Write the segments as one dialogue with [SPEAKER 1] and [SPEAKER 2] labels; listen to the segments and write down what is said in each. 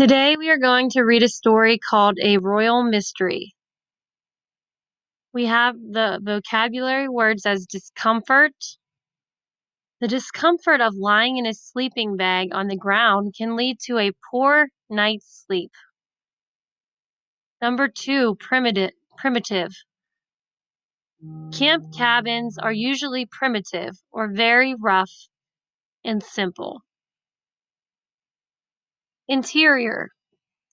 [SPEAKER 1] Today we are going to read a story called A Royal Mystery. We have the vocabulary words as discomfort. The discomfort of lying in a sleeping bag on the ground can lead to a poor night's sleep. Number 2, primitive. Camp cabins are usually primitive or very rough and simple. Interior.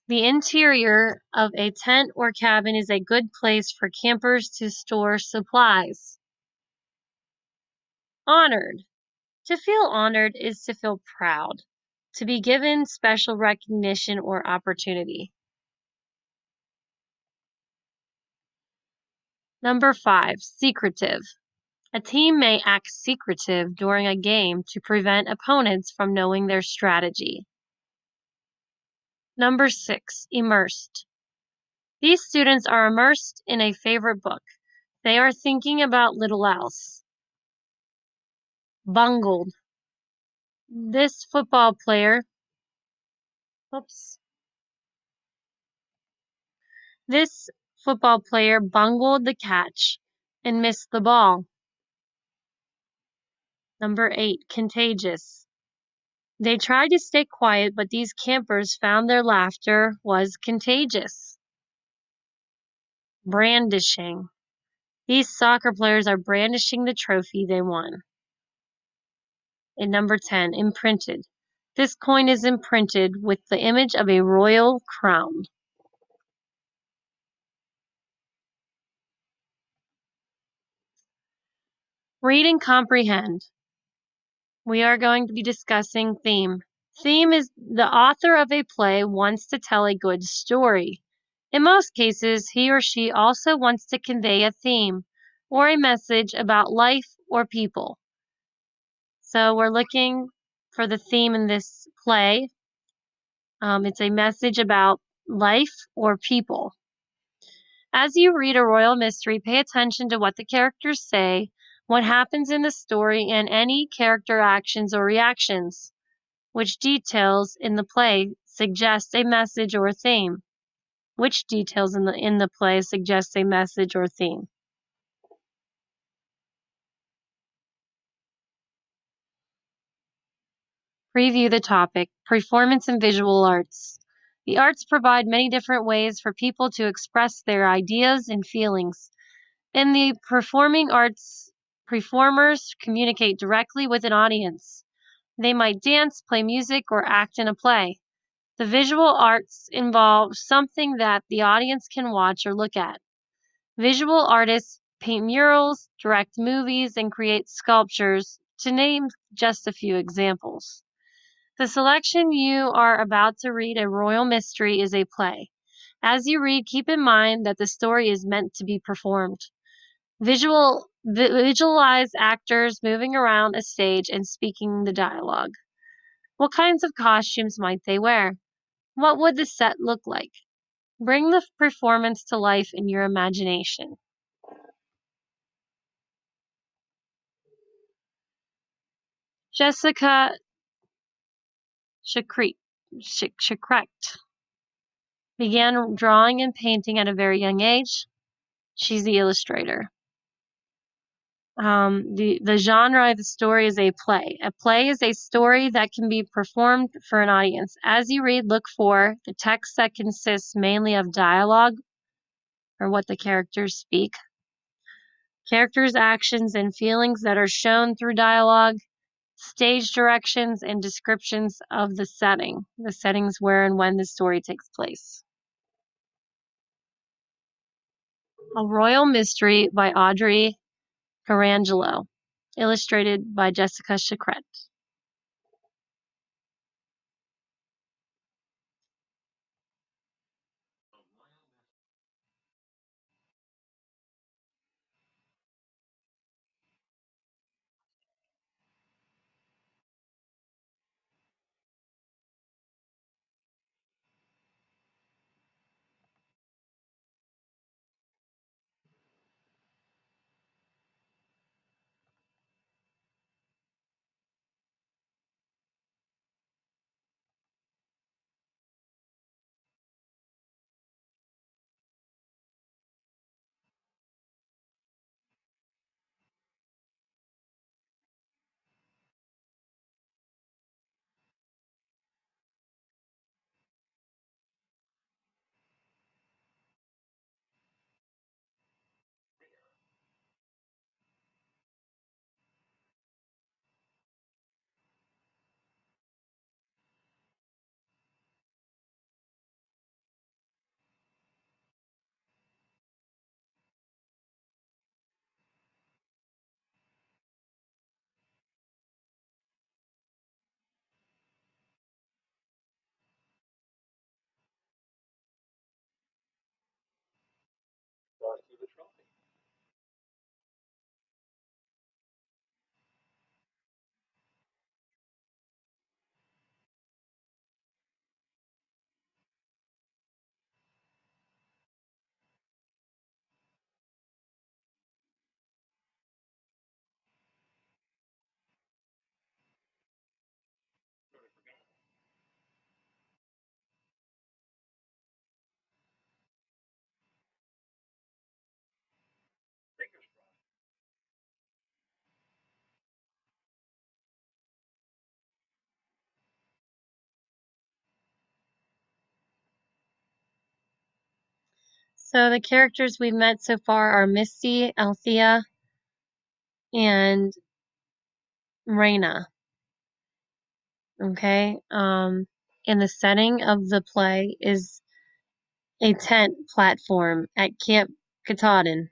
[SPEAKER 1] The interior of a tent or cabin is a good place for campers to store supplies. Honored. To feel honored is to feel proud, to be given special recognition or opportunity. Number 5, secretive. A team may act secretive during a game to prevent opponents from knowing their strategy. Number 6, immersed. These students are immersed in a favorite book. They are thinking about little else. Bungled. This football player, oops. This football player bungled the catch and missed the ball. Number 8, contagious. They tried to stay quiet, but these campers found their laughter was contagious. Brandishing. These soccer players are brandishing the trophy they won. And number 10, imprinted. This coin is imprinted with the image of a royal crown. Read and comprehend. We are going to be discussing theme. Theme is the author of a play wants to tell a good story. In most cases, he or she also wants to convey a theme or a message about life or people. So we're looking for the theme in this play. It's a message about life or people. As you read a royal mystery, pay attention to what the characters say, what happens in the story, and any character actions or reactions, which details in the play suggest a message or theme. Which details in the play suggest a message or theme? Review the topic, performance and visual arts. The arts provide many different ways for people to express their ideas and feelings. In the performing arts, performers communicate directly with an audience. They might dance, play music, or act in a play. The visual arts involve something that the audience can watch or look at. Visual artists paint murals, direct movies, and create sculptures, to name just a few examples. The selection you are about to read, A Royal Mystery, is a play. As you read, keep in mind that the story is meant to be performed. Visualize actors moving around a stage and speaking the dialogue. What kinds of costumes might they wear? What would the set look like? Bring the performance to life in your imagination. Jessica Chakret began drawing and painting at a very young age. She's the illustrator. The genre of the story is a play. A play is a story that can be performed for an audience. As you read, look for the text that consists mainly of dialogue or what the characters speak. Characters' actions and feelings that are shown through dialogue, stage directions, and descriptions of the settings where and when the story takes place. A Royal Mystery by Audrey Garangelo, illustrated by Jessica Chakret. So the characters we've met so far are Misty, Althea, and Raina. Okay. And the setting of the play is a tent platform at Camp Katahdin.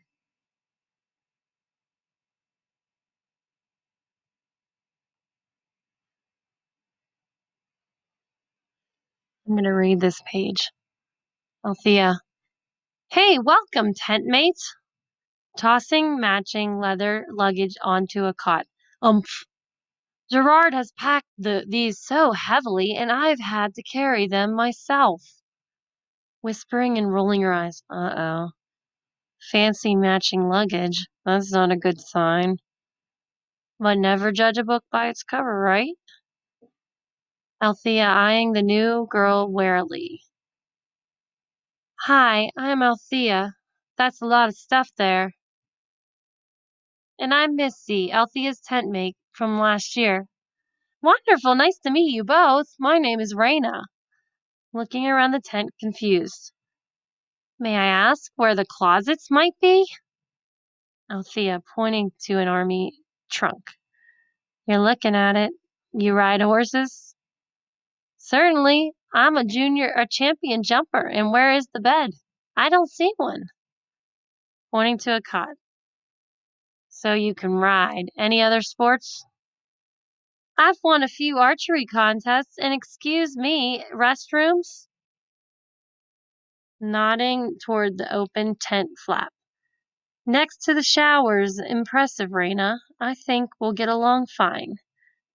[SPEAKER 1] I'm going to read this page. Althea. Hey, welcome, tent mates. Tossing matching leather luggage onto a cot. Gerard has packed these so heavily, and I've had to carry them myself. Whispering and rolling her eyes. Uh-oh. Fancy matching luggage. That's not a good sign. But never judge a book by its cover, right? Althea eyeing the new girl warily. Hi, I'm Althea. That's a lot of stuff there. And I'm Missy, Althea's tent mate from last year. Wonderful, nice to meet you both. My name is Raina. Looking around the tent, confused. May I ask where the closets might be? Althea, pointing to an army trunk. You're looking at it. You ride horses? Certainly. I'm a champion jumper. And where is the bed? I don't see one. Pointing to a cot. So you can ride. Any other sports? I've won a few archery contests, and excuse me, restrooms? Nodding toward the open tent flap. Next to the showers. Impressive, Raina. I think we'll get along fine.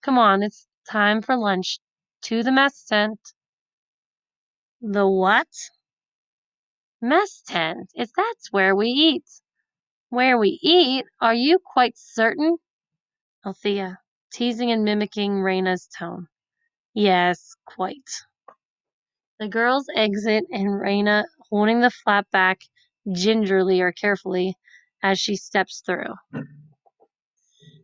[SPEAKER 1] Come on, it's time for lunch. To the mess tent. The what? Mess tent. If that's where we eat. Where we eat? Are you quite certain? Althea, teasing and mimicking Raina's tone. Yes, quite. The girls exit and Raina holding the flap back gingerly or carefully as she steps through.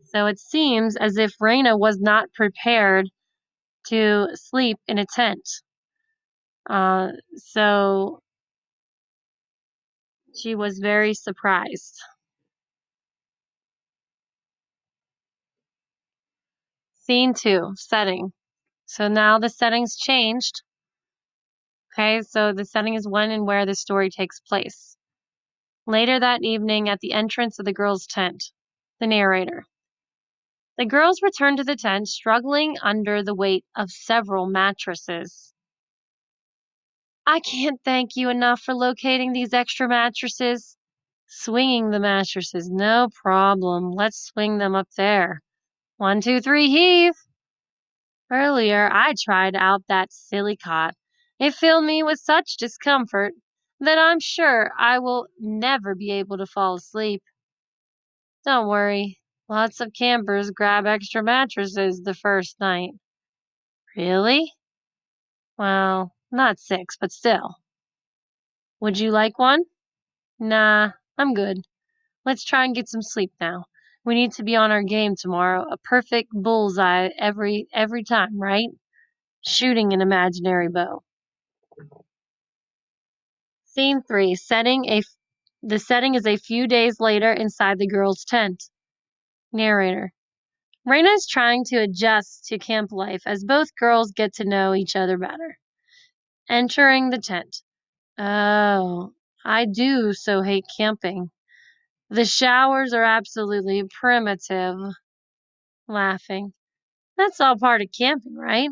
[SPEAKER 1] So it seems as if Raina was not prepared to sleep in a tent. So she was very surprised. Scene 2, setting. So now the setting's changed. Okay, so the setting is when and where the story takes place. Later that evening at the entrance of the girls' tent. The narrator. The girls returned to the tent, struggling under the weight of several mattresses. I can't thank you enough for locating these extra mattresses. Swinging the mattresses, no problem. Let's swing them up there. 1, 2, 3, heave! Earlier, I tried out that silly cot. It filled me with such discomfort that I'm sure I will never be able to fall asleep. Don't worry. Lots of campers grab extra mattresses the first night. Really? Well, not 6, but still. Would you like one? Nah, I'm good. Let's try and get some sleep now. We need to be on our game tomorrow. A perfect bullseye every time, right? Shooting an imaginary bow. Scene 3. The setting is a few days later inside the girls' tent. Narrator. Raina is trying to adjust to camp life as both girls get to know each other better. Entering the tent. Oh, I do so hate camping. The showers are absolutely primitive. Laughing. That's all part of camping, right?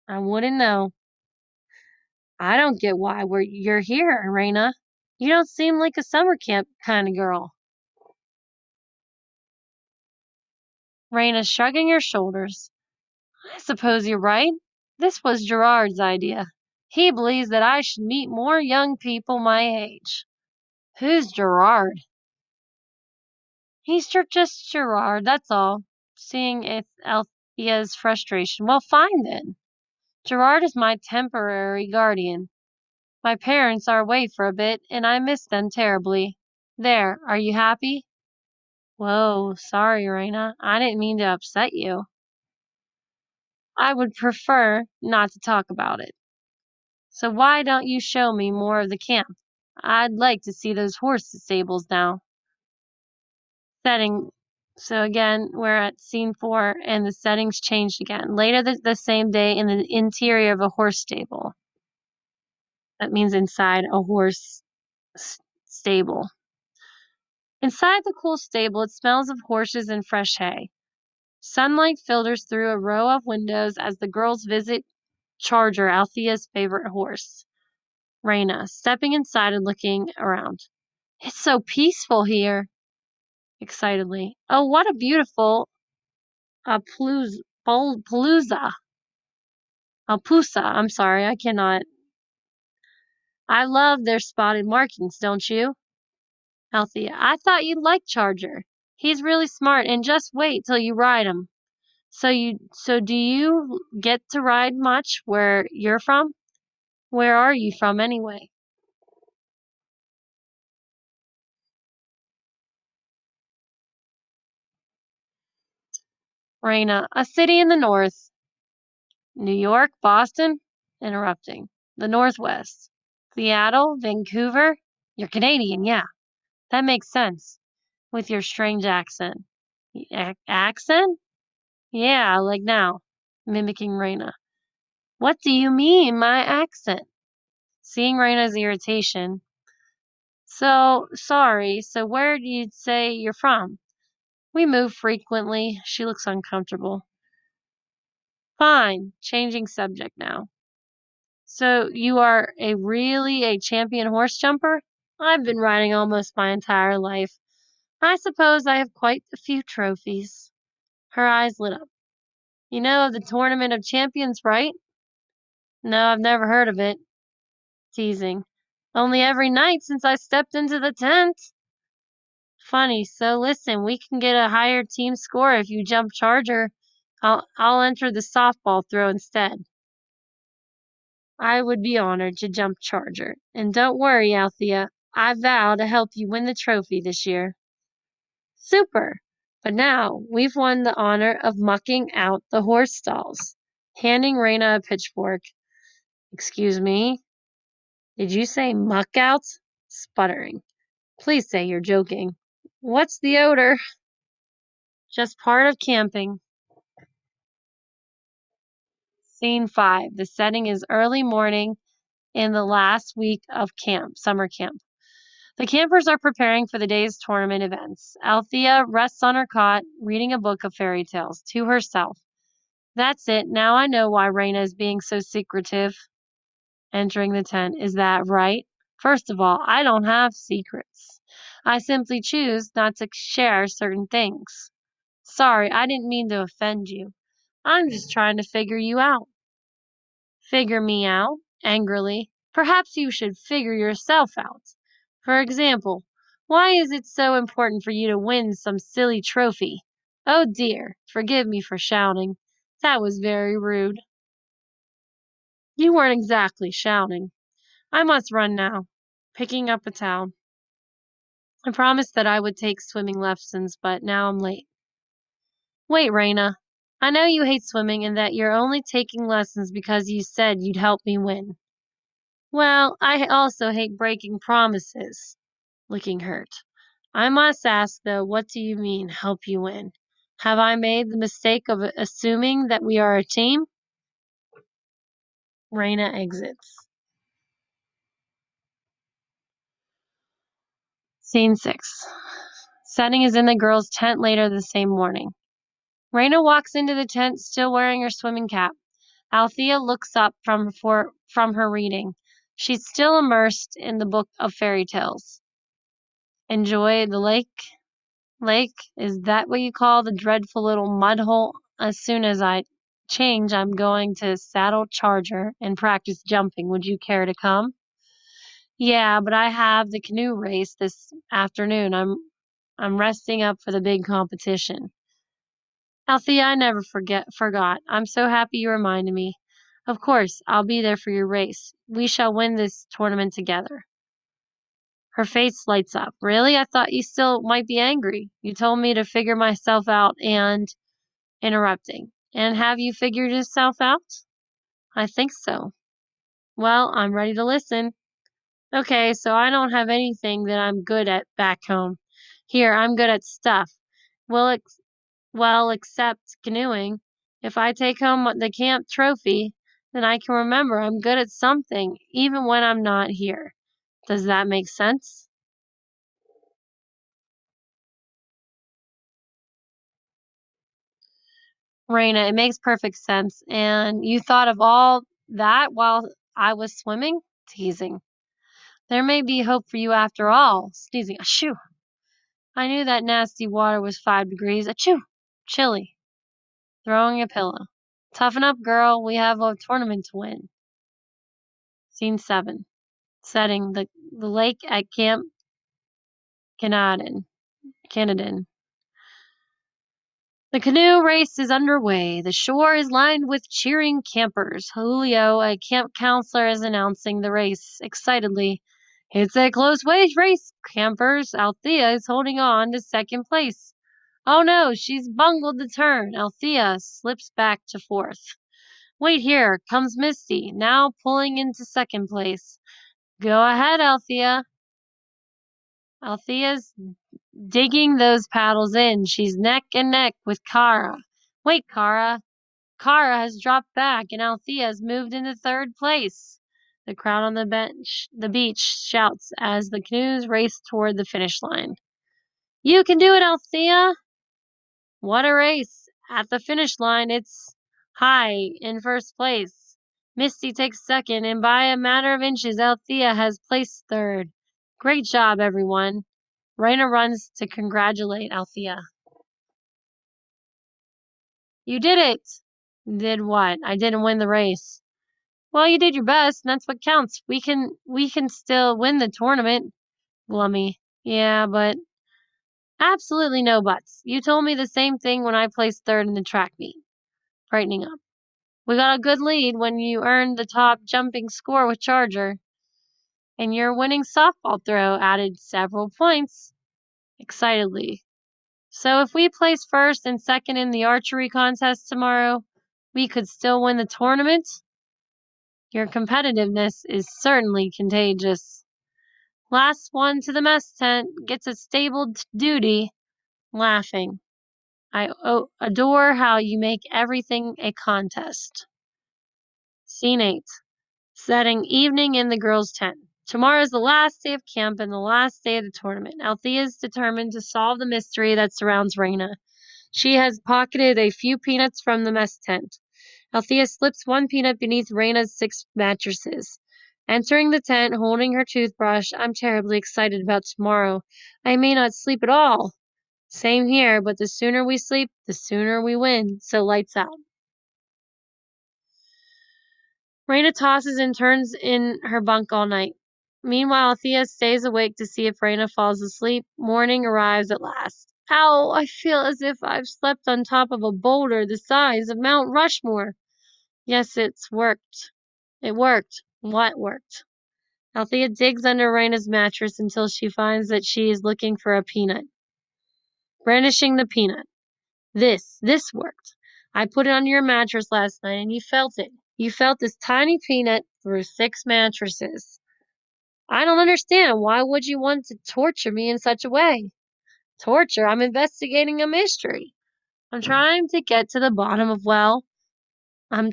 [SPEAKER 1] I wouldn't know. I don't get why you're here, Raina. You don't seem like a summer camp kind of girl. Raina shrugging her shoulders. I suppose you're right. This was Gerard's idea. He believes that I should meet more young people my age. Who's Gerard? He's just Gerard, that's all. Seeing Althea's frustration. Well, fine then. Gerard is my temporary guardian. My parents are away for a bit, and I miss them terribly. There, are you happy? Whoa, sorry, Raina. I didn't mean to upset you. I would prefer not to talk about it. So why don't you show me more of the camp? I'd like to see those horse stables now. Setting. So again, we're at scene 4, and the settings changed again. Later the same day, in the interior of a horse stable. That means inside a horse stable. Inside the cool stable, it smells of horses and fresh hay. Sunlight filters through a row of windows as the girls visit Charger, Althea's favorite horse. Raina, stepping inside and looking around. It's so peaceful here. Excitedly. Oh, what a beautiful palooza. Alpusa. I'm sorry, I cannot. I love their spotted markings, don't you? Althea. I thought you'd like Charger. He's really smart, and just wait till you ride him. So do you get to ride much where you're from? Where are you from anyway? Raina, a city in the north. New York, Boston? Interrupting. The Northwest. Seattle, Vancouver? You're Canadian, yeah. That makes sense. With your strange accent. Accent? Yeah, like now. Mimicking Raina. What do you mean, my accent? Seeing Raina's irritation. So, sorry, so where do you say you're from? We move frequently. She looks uncomfortable. Fine, changing subject now. So, you are really a champion horse jumper? I've been riding almost my entire life. I suppose I have quite a few trophies. Her eyes lit up. You know of the Tournament of Champions, right? No, I've never heard of it. Teasing. Only every night since I stepped into the tent. Funny. So listen, we can get a higher team score if you jump Charger. I'll enter the softball throw instead. I would be honored to jump Charger. And don't worry, Althea. I vow to help you win the trophy this year. Super. But now we've won the honor of mucking out the horse stalls. Handing Raina a pitchfork. Excuse me. Did you say muck out? Sputtering. Please say you're joking. What's the odor? Just part of camping. Scene 5. The setting is early morning in the last week of summer camp. The campers are preparing for the day's tournament events. Althea rests on her cot, reading a book of fairy tales to herself. That's it. Now I know why Raina is being so secretive. Entering the tent. Is that right? First of all, I don't have secrets. I simply choose not to share certain things. Sorry, I didn't mean to offend you. I'm just trying to figure you out. Figure me out? Angrily. Perhaps you should figure yourself out. For example, why is it so important for you to win some silly trophy? Oh dear, forgive me for shouting. That was very rude. You weren't exactly shouting. I must run now. Picking up a towel. I promised that I would take swimming lessons, but now I'm late. Wait, Raina. I know you hate swimming and that you're only taking lessons because you said you'd help me win. Well, I also hate breaking promises. Looking hurt. I must ask, though, what do you mean, help you win? Have I made the mistake of assuming that we are a team? Raina exits. Scene 6. Setting is in the girls' tent later the same morning. Raina walks into the tent still wearing her swimming cap. Althea looks up from her reading. She's still immersed in the book of fairy tales. Enjoy the lake? Lake? Is that what you call the dreadful little mud hole? As soon as I change, I'm going to saddle Charger and practice jumping. Would you care to come? Yeah, but I have the canoe race this afternoon. I'm resting up for the big competition. Althea, I never forgot. I'm so happy you reminded me. Of course, I'll be there for your race. We shall win this tournament together. Her face lights up. Really? I thought you still might be angry. You told me to figure myself out and interrupting. And have you figured yourself out? I think so. Well, I'm ready to listen. Okay, so I don't have anything that I'm good at back home. Here, I'm good at stuff. Well, well, except canoeing. If I take home the camp trophy, then I can remember I'm good at something, even when I'm not here. Does that make sense? Raina, it makes perfect sense. And you thought of all that while I was swimming? Teasing. There may be hope for you after all. Sneezing. Achoo. I knew that nasty water was 5 degrees. Achoo. Chilly. Throwing a pillow. Toughen up, girl. We have a tournament to win. Scene 7. Setting the lake at Camp Canadin. The canoe race is underway. The shore is lined with cheering campers. Julio, a camp counselor, is announcing the race excitedly. It's a close race, campers. Althea is holding on to second place. Oh no, she's bungled the turn. Althea slips back to fourth. Wait here, comes Misty, now pulling into second place. Go ahead, Althea. Althea's digging those paddles in. She's neck and neck with Kara. Wait, Kara. Kara has dropped back and Althea has moved into third place. The crowd on the beach shouts as the canoes race toward the finish line. You can do it, Althea! What a race! At the finish line, it's High in first place. Misty takes second, and by a matter of inches, Althea has placed third. Great job, everyone. Raina runs to congratulate Althea. You did it! Did what? I didn't win the race. Well, you did your best, and that's what counts. We can still win the tournament. Glummy. Yeah, but absolutely no buts. You told me the same thing when I placed third in the track meet. Brightening up. We got a good lead when you earned the top jumping score with Charger, and your winning softball throw added several points. Excitedly. So if we place first and second in the archery contest tomorrow, we could still win the tournament? Your competitiveness is certainly contagious. Last one to the mess tent gets a stable duty, laughing. I adore how you make everything a contest. Scene 8. Setting evening in the girls' tent. Tomorrow is the last day of camp and the last day of the tournament. Althea is determined to solve the mystery that surrounds Raina. She has pocketed a few peanuts from the mess tent. Althea slips one peanut beneath Raina's 6 mattresses. Entering the tent, holding her toothbrush, I'm terribly excited about tomorrow. I may not sleep at all. Same here, but the sooner we sleep, the sooner we win. So lights out. Raina tosses and turns in her bunk all night. Meanwhile, Althea stays awake to see if Raina falls asleep. Morning arrives at last. Ow, I feel as if I've slept on top of a boulder the size of Mount Rushmore. Yes, it's worked. It worked. What worked? Althea digs under Raina's mattress until she finds that she is looking for a peanut. Brandishing the peanut. This worked. I put it under your mattress last night and you felt it. You felt this tiny peanut through 6 mattresses. I don't understand. Why would you want to torture me in such a way? Torture? I'm investigating a mystery. I'm trying to get to the bottom of, well, I'm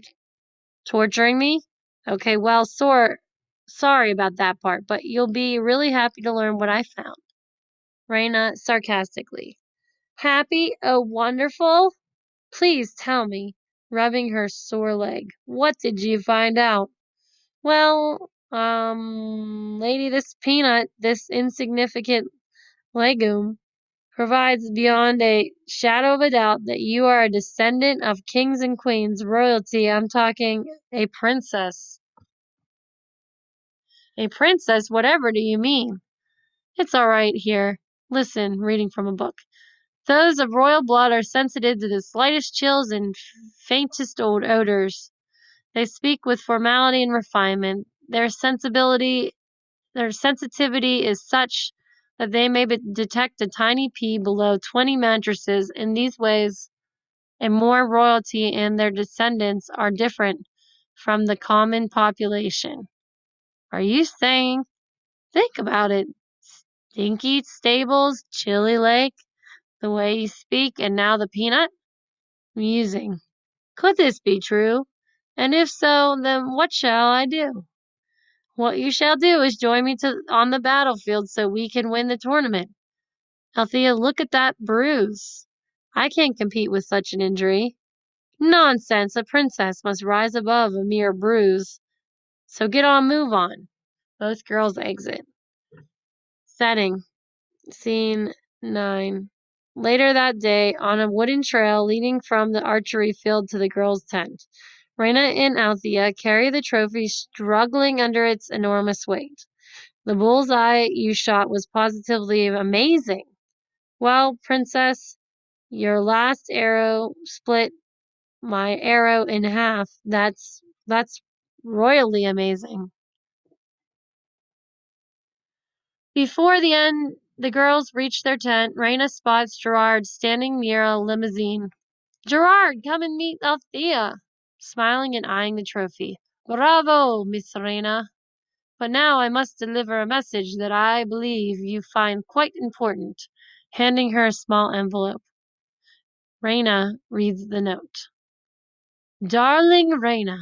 [SPEAKER 1] torturing me? Okay, well, sorry about that part, but you'll be really happy to learn what I found. Raina sarcastically. Happy? Oh, wonderful? Please tell me, rubbing her sore leg. What did you find out? Well, lady, this peanut, this insignificant legume, provides beyond a shadow of a doubt that you are a descendant of kings and queens, royalty. I'm talking a princess. A princess? Whatever do you mean? It's all right here. Listen, reading from a book. Those of royal blood are sensitive to the slightest chills and faintest odors. They speak with formality and refinement. Their sensitivity is such that they may detect a tiny pea below 20 mattresses. In these ways, and more royalty and their descendants are different from the common population. Are you saying Think about it. Stinky stables, chilly lake, the way you speak, and now the peanut? Musing. Could this be true? And if so, then what shall I do? What you shall do is join me on the battlefield so we can win the tournament. Althea, look at that bruise. I can't compete with such an injury. Nonsense, a princess must rise above a mere bruise. So get on, move on. Both girls exit. Setting. Scene 9. Later that day, on a wooden trail leading from the archery field to the girls' tent, Rena and Althea carry the trophy struggling under its enormous weight. The bullseye you shot was positively amazing. Well, Princess, your last arrow split my arrow in half. That's royally amazing. Before the end, the girls reach their tent. Raina spots Gerard standing near a limousine. Gerard, come and meet Althea, smiling and eyeing the trophy. Bravo, Miss Raina. But now I must deliver a message that I believe you find quite important, handing her a small envelope. Raina reads the note. Darling Raina,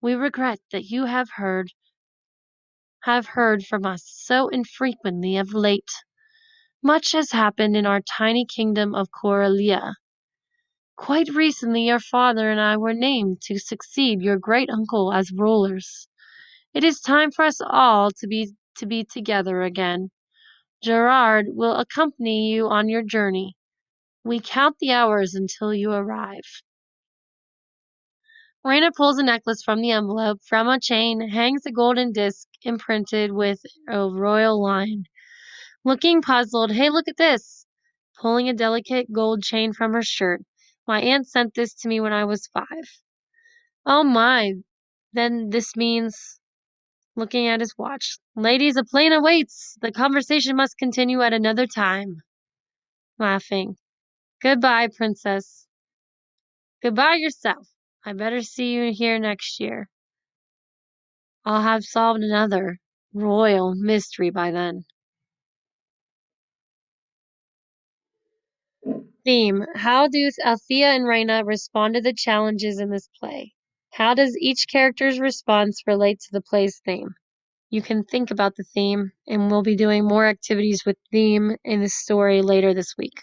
[SPEAKER 1] we regret that you have heard from us so infrequently of late. Much has happened in our tiny kingdom of Coralia. Quite recently your father and I were named to succeed your great uncle as rulers. It is time for us all to be together again. Gerard will accompany you on your journey. We count the hours until you arrive. Raina pulls a necklace from the envelope. From a chain hangs a golden disc imprinted with a royal line. Looking puzzled, hey, look at this! Pulling a delicate gold chain from her shirt. My aunt sent this to me when I was 5. Oh my, then this means, looking at his watch. Ladies, a plane awaits. The conversation must continue at another time. Laughing. Goodbye, princess. Goodbye yourself. I better see you here next year. I'll have solved another royal mystery by then. Theme. How do Althea and Raina respond to the challenges in this play? How does each character's response relate to the play's theme? You can think about the theme, and we'll be doing more activities with theme in the story later this week.